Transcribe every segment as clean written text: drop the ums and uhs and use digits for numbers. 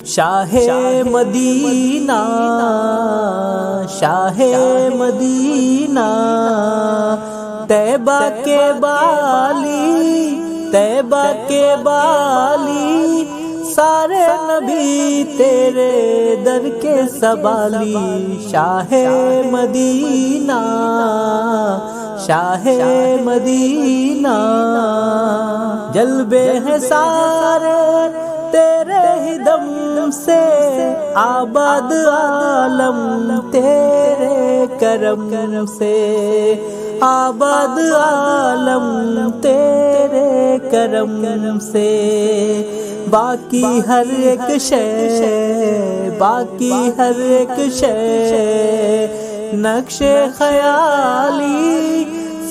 شاہ مدینہ شاہ مدینہ طیبہ کے بالی طیبہ کے بالی سارے نبی تیرے در کے سوالی شاہ مدینہ شاہ مدینہ جلوے ہیں سارے تیرے ہی دم سے آباد عالم تیرے کرم سے آباد عالم تیرے کرم سے باقی ہر ایک شے باقی ہر ایک شے نقش خیالی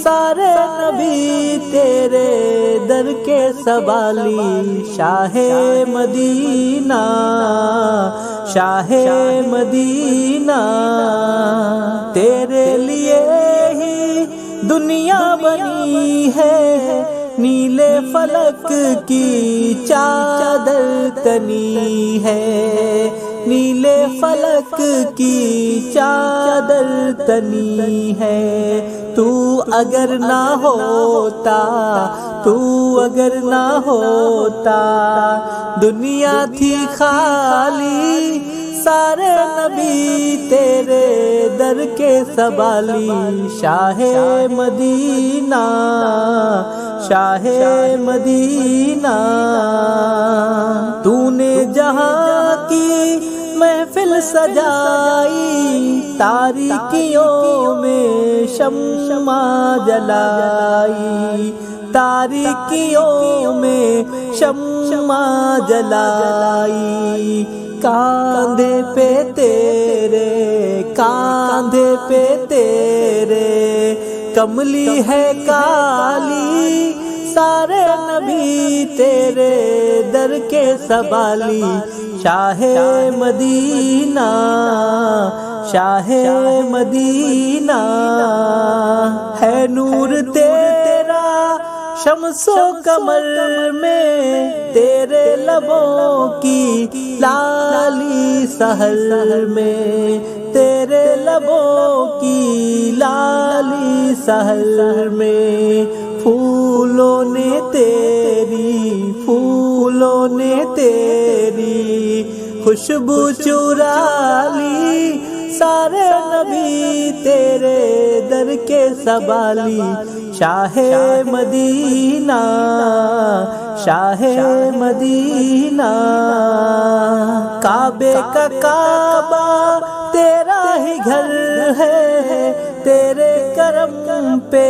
سارے نبی تیرے در کے سوالی شاہ مدینہ شاہ مدینہ تیرے لیے ہی دنیا بنی ہے نیلے فلک کی چادر تنی ہے نیلے فلک کی چادر تنی ہے تو اگر نہ ہوتا تو اگر نہ ہوتا دنیا تھی خالی سارے نبی تیرے در کے سوالی شاہ مدینہ شاہ مدینہ تو نے جہاں کی محفل سجائی تاریکیوں میں شمع جلائی تاریکیوں میں شمع جلائی کاندھے پہ تیرے کاندھے پہ تیرے کملی ہے کالی سارے نبی تیرے در کے سوالی شاہ مدینہ شاہ مدینہ ہے نور تیرا شمس و قمر میں تیرے لبوں کی لالی سحر میں تیرے لبوں کی لالی سحر میں پھولوں نے تیری خوشبو چرا لی سارے نبی تیرے در کے سوالی شاہ مدینہ شاہ مدینہ کعبے کا کعبہ تیرا ہی گھر ہے تیرے کرم پہ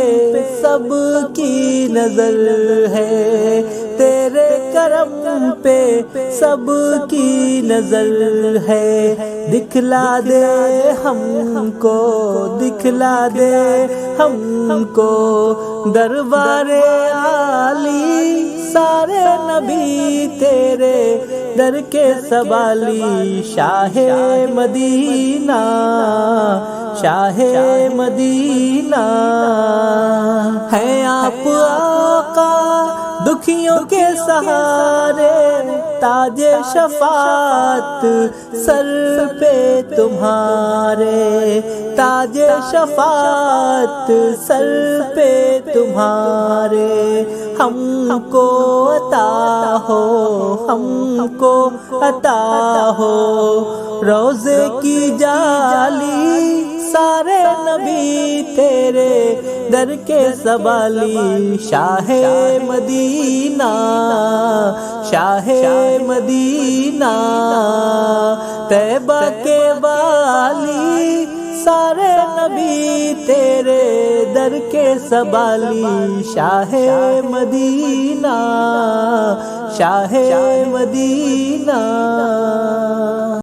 سب کی نظر ہے تیرے کرم پہ سب کی نظر ہے دکھلا دے ہم کو دکھلا دے ہم کو دربار عالی سارے نبی تیرے در کے سوالی شاہ مدینہ شاہ مدینہ ہے آپ آقا دکھیوں کے سہارے تاج شفاعت سر پہ تمہارے تاج شفاعت سر پہ تمہارے ہم کو عطا ہو ہم کو عطا ہو روزے کی جالی سارے نبی تیرے در کے سوالی شاہ مدینہ شاہ مدینہ طیبہ کے والی سارے نبی تیرے در کے سوالی شاہ مدینہ شاہ مدینہ